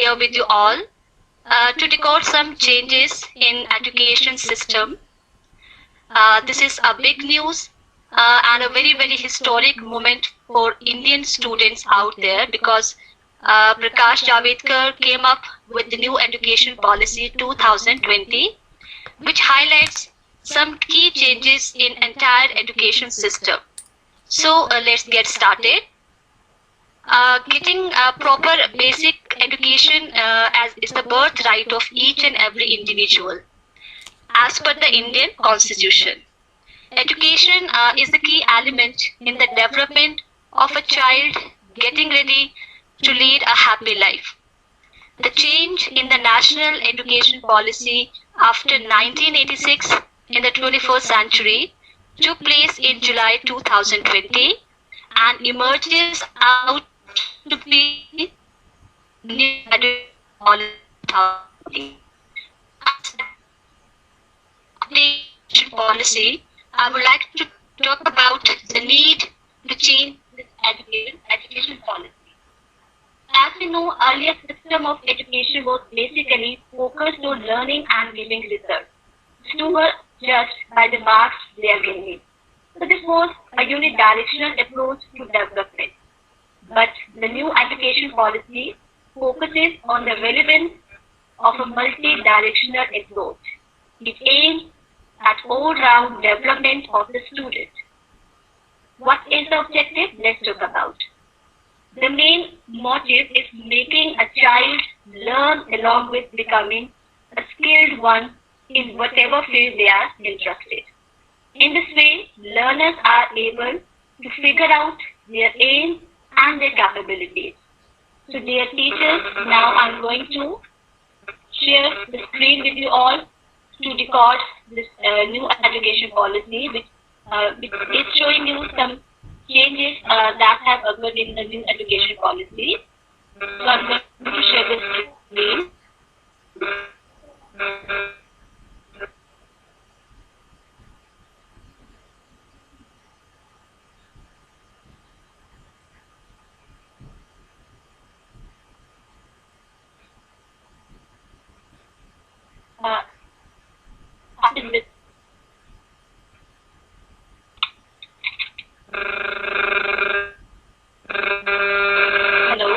here with you all to record some changes in education system. This is a big news and a very historic moment for Indian students out there because Prakash Javadekar came up with the new education policy 2020, which highlights some key changes in entire education system. So let's get started. Getting a proper basic education as is the birthright of each and every individual. As per the Indian Constitution, education is the key element in the development of a child getting ready to lead a happy life. The change in the national education policy after 1986 in the 21st century took place in July 2020 and emerges out to be new education policy. I would like to talk about the need to change this education policy. As we know, earlier system of education was basically focused on learning and giving results. Students were judged by the marks they are getting. So this was a unidirectional approach to development. But the new education policy focuses on the relevance of a multi-directional approach. It aims at all-round development of the student. What is the objective? Let's talk about. The main motive is making a child learn along with becoming a skilled one in whatever field they are interested. In this way, learners are able to figure out their aims and their capabilities. So dear teachers, now I'm going to share the screen with you all to record this new education policy, which is showing you some changes that have occurred in the new education policy. So I'm going to share this screen. Hello.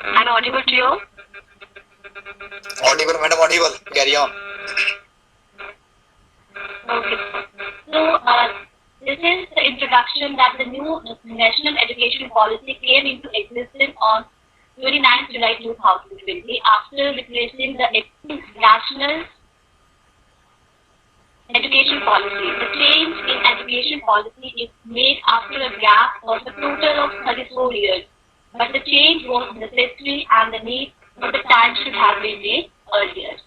I'm audible to you? Audible, madam, audible. Carry on. Okay. So, this is the introduction that the new national education policy came into existence on 29 July 2020 after replacing the national education policy. The change in education policy is made after a gap of a total of 34 years. But the change was necessary and the need for the time should have been made earlier.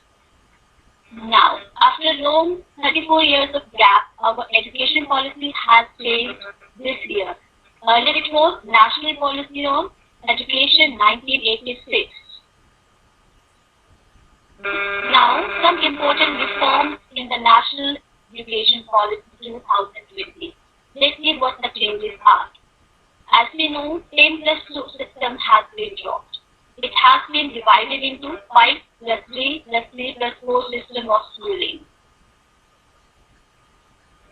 Now, after a long 34 years of gap, our education policy has changed this year. Earlier it was National Policy on Education 1986. Now, some important reforms in the National Education Policy 2020. Let's see what the changes are. As we know, 10+2 system has been dropped. It has been divided into 5+3+3+4 system of schooling.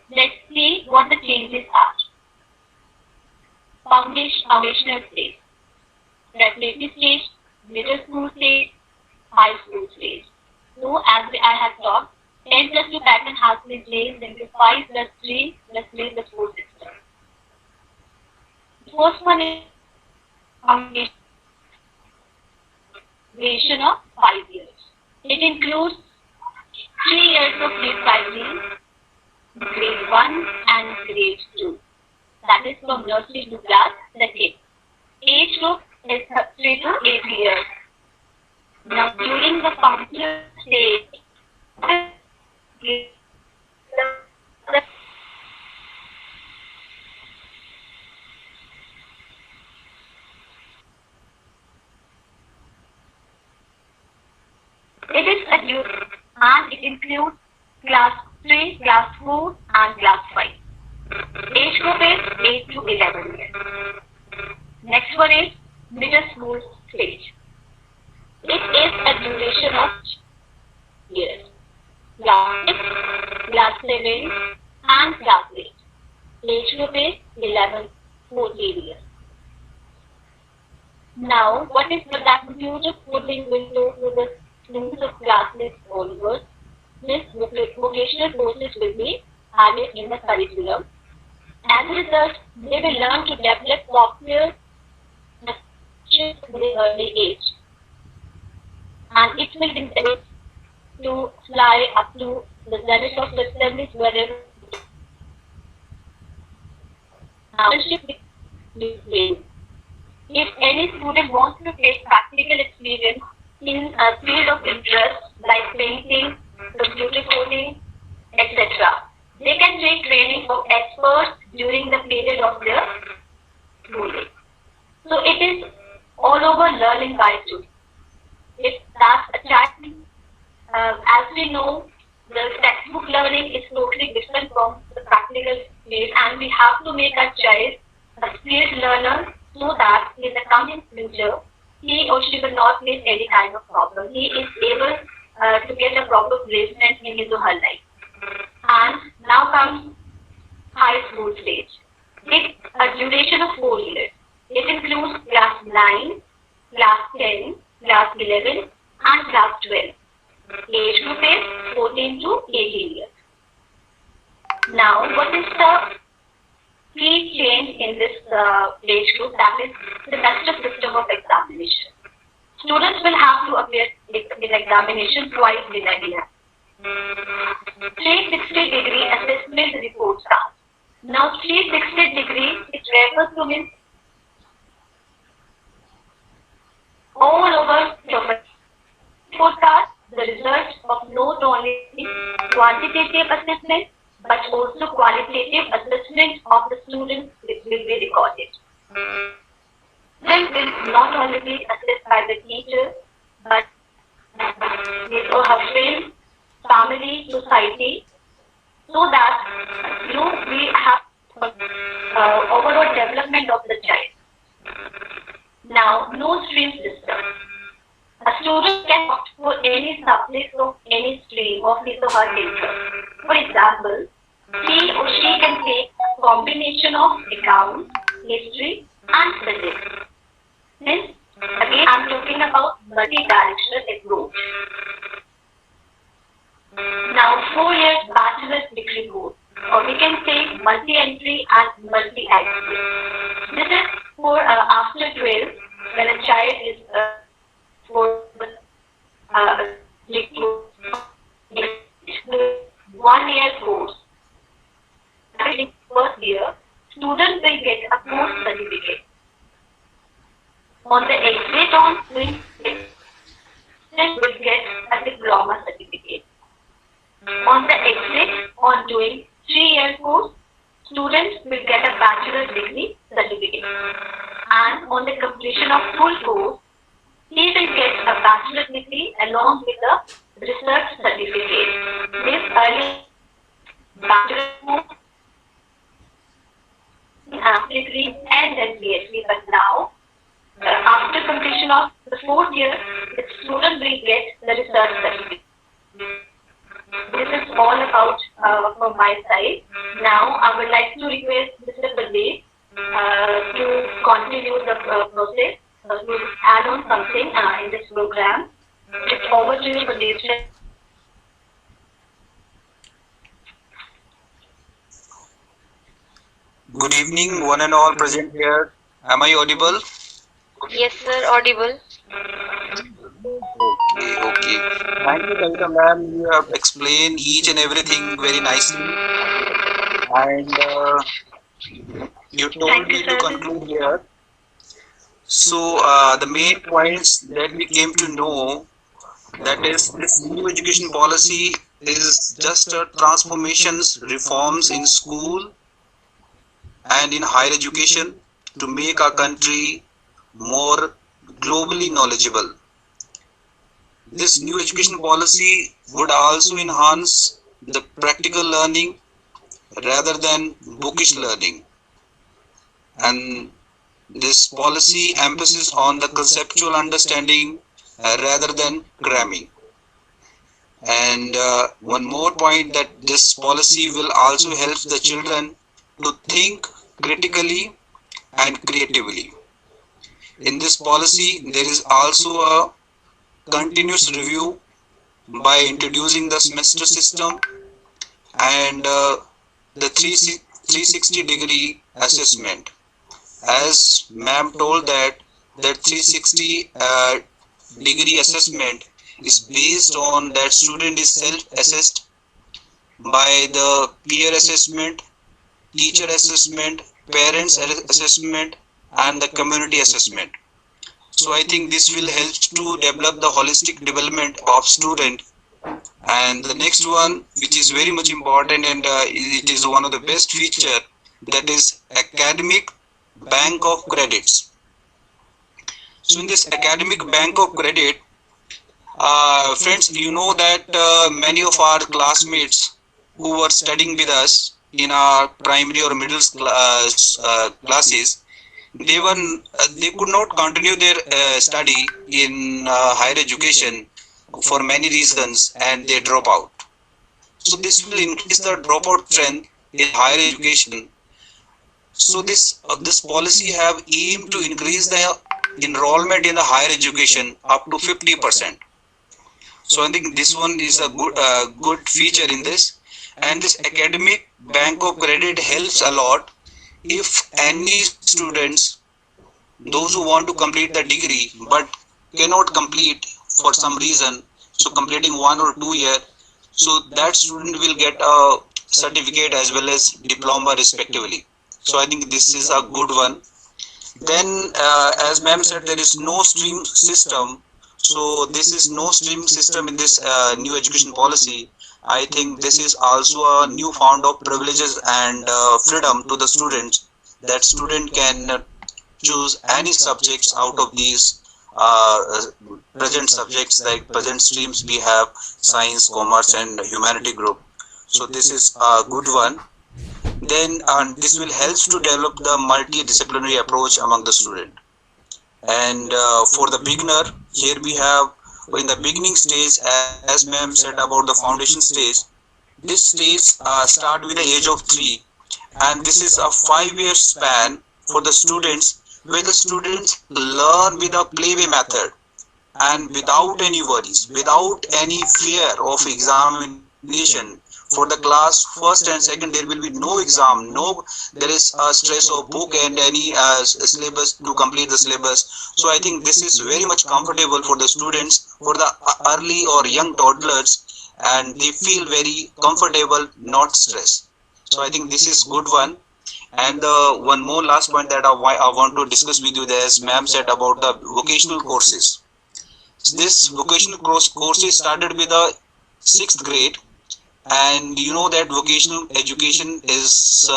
Let's see what the changes are. Foundational stage, preparatory stage, middle school stage, high school stage. So as I have talked, 10+2 pattern has been changed into 5+3+3+4 system. The first one is foundation of 5 years. It includes 3 years of recycling, grade 1 and grade 2. That is from nursery to class 2nd. Age group is 3 to 8 years. Now during the foundational stage, it is a youth and it includes class 3, class 4 and class 5. Age group is 8 to 11 years. for its middle school stage. It is a duration of years. Class 6, class 7, and class 8. Age group is 11, 14 years. Now, what is the future schooling window to the students of class 6 onwards? This vocational courses will be added in the curriculum. As a result, they will learn to develop software in the early age. And it will be able to fly up to the zenith of the assemblies wherever. Now, if any student wants to take practical experience in a field of interest like painting, computer coding, etc., they can take training of experts during the period of their schooling. So it is all over learning by students. If that's a child, as we know, the textbook learning is totally different from the practical field, and we have to make our child a skilled learner so that in the coming future, he or she will not face any kind of problem. He is able to get a proper placement in his or her life. And now comes high school stage. It's a duration of 4 years. It includes class 9, class 10, class 11, and class 12. Age group is 14 to 18 years. Now, what is the key change in this age group? That is the semester system of examination. Students will have to appear in examination twice in a year. 360-degree assessment reports are. Now, 360-degree, it refers to means all over the report card, the results of not only quantitative assessment but also qualitative assessment of the students will be recorded. Then will not only be assessed by the teacher but his or her friends, family, society, so that we have overall development of the child. Now, no stream system. A student can opt for any subject of any stream of his or her interest. For example, he or she can take a combination of accounts, history, and physics. Hence, again, I'm talking about multi-directional approach. Now, 4 years bachelor's degree course, or we can say multi-entry and multi-entry. This is for after 12, when a child is for 1 year course. In first year, students will get a course certificate. On the exit on students will get a diploma certificate. On the exit on doing 3-year course, students will get a bachelor's degree certificate. And on the completion of full course, he will get a bachelor's degree along with a research certificate. This early bachelor's course degree and then PhD, but now after completion of the 4th year, the student will get the research certificate. This is all about from my side. Now I would like to request Mr. Pradeep to continue the process, to add on something in this program. It's over to you, Pradeep. Good evening, one and all present here. Am I audible? Yes, sir, audible. Okay. Thank you, Kavita ma'am. You have explained each and everything very nicely. And you told me to conclude here. So, the main points that we came to know, that is, this new education policy is just a transformations, reforms in school and in higher education to make our country more globally knowledgeable. This new education policy would also enhance the practical learning rather than bookish learning. And This policy emphasis on the conceptual understanding rather than cramming. And one more point, that this policy will also help the children to think critically and creatively. In this policy, there is also a continuous review by introducing the semester system and the 360-degree assessment. As ma'am told that 360 degree assessment is based on that student is self-assessed by the peer assessment, teacher assessment, parents assessment, and the community assessment. So I think this will help to develop the holistic development of student. And the next one, which is very much important, and it is one of the best feature, that is academic bank of credits. So in this academic bank of credit, friends, you know that many of our classmates who were studying with us in our primary or middle classes, they could not continue their study in higher education for many reasons, and they drop out. So this will increase the dropout trend in higher education. So this policy have aimed to increase the enrollment in the higher education up to 50%. So I think this one is a good feature in this. And this academic bank of credit helps a lot if any students, those who want to complete the degree but cannot complete for some reason, so completing 1 or 2 year, so that student will get a certificate as well as diploma respectively. So I think this is a good one. Then as ma'am said, there is no stream system. So this is no stream system in this new education policy. I think this is also a new found of privileges and freedom to the students, that student can choose any subjects out of these present subjects, like present streams we have science, commerce and humanity group. So this is a good one. Then this will help to develop the multidisciplinary approach among the student. And for the beginner, here we have in the beginning stage, as ma'am said about the foundation stage, this stage start with the age of 3, and this is a 5-year span for the students, where the students learn with a playway method and without any worries, without any fear of examination. For the class first and second, there will be no exam, no there is a stress of book and any syllabus to complete the syllabus. So I think this is very much comfortable for the students, for the early or young toddlers, and they feel very comfortable, not stressed. So I think this is good one. And one more last point that I want to discuss with you, as ma'am said about the vocational courses. This vocational courses started with the 6th grade, and you know that vocational education is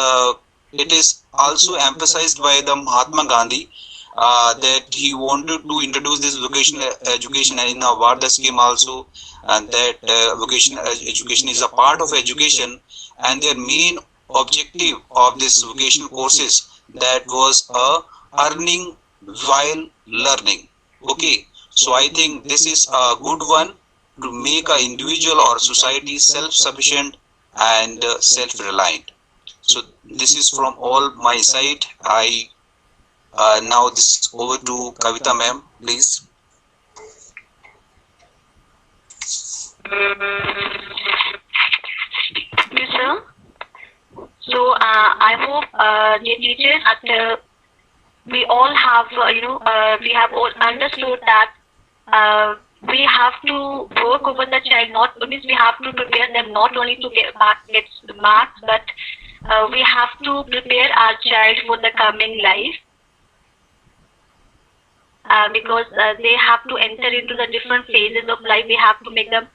it is also emphasized by the Mahatma Gandhi, that he wanted to introduce this vocational education in the Varda scheme also, and that vocational education is a part of education, and their main objective of this vocational courses, that was earning while learning. Okay, so I think this is a good one to make an individual or society self-sufficient and self-reliant. So this is from all my side. I now this over to Kavita ma'am, please. Thank you, sir. So I hope, dear teachers, that we all have, we have all understood that we have to work over the child. Not means we have to prepare them not only to get marks, but we have to prepare our child for the coming life, because they have to enter into the different phases of life. We have to make them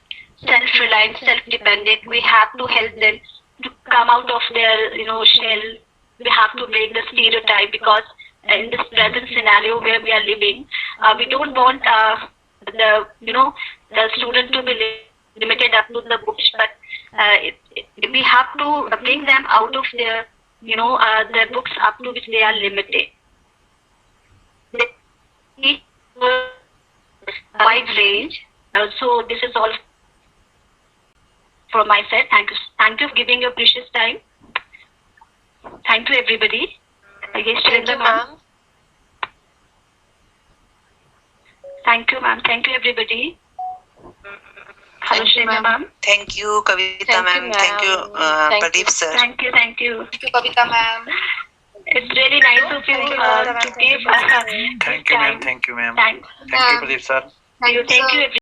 self-reliant, self-dependent. We have to help them to come out of their shell. We have to break the stereotype, because in this present scenario where we are living, we don't want the student to be limited up to the books, but we have to bring them out of their their books up to which they are limited. wide range. So this is all from my side. Thank you for giving your precious time. Thank you, everybody. Yes, Thank Shrinda you, ma'am. ma'am. Thank you, ma'am. Thank you, everybody. Hello, Thank you, Shrinda ma'am. ma'am. Thank you, Kavita Thank you, ma'am. Thank you, ma'am. Thank Pradeep you. sir. Thank you, thank you. Thank you, Kavita ma'am. It's really nice of you Thank you, to Kavita ma'am. give Thank you, ma'am. time. Thank you, ma'am. Thank Thank you, Pradeep sir. you, everybody.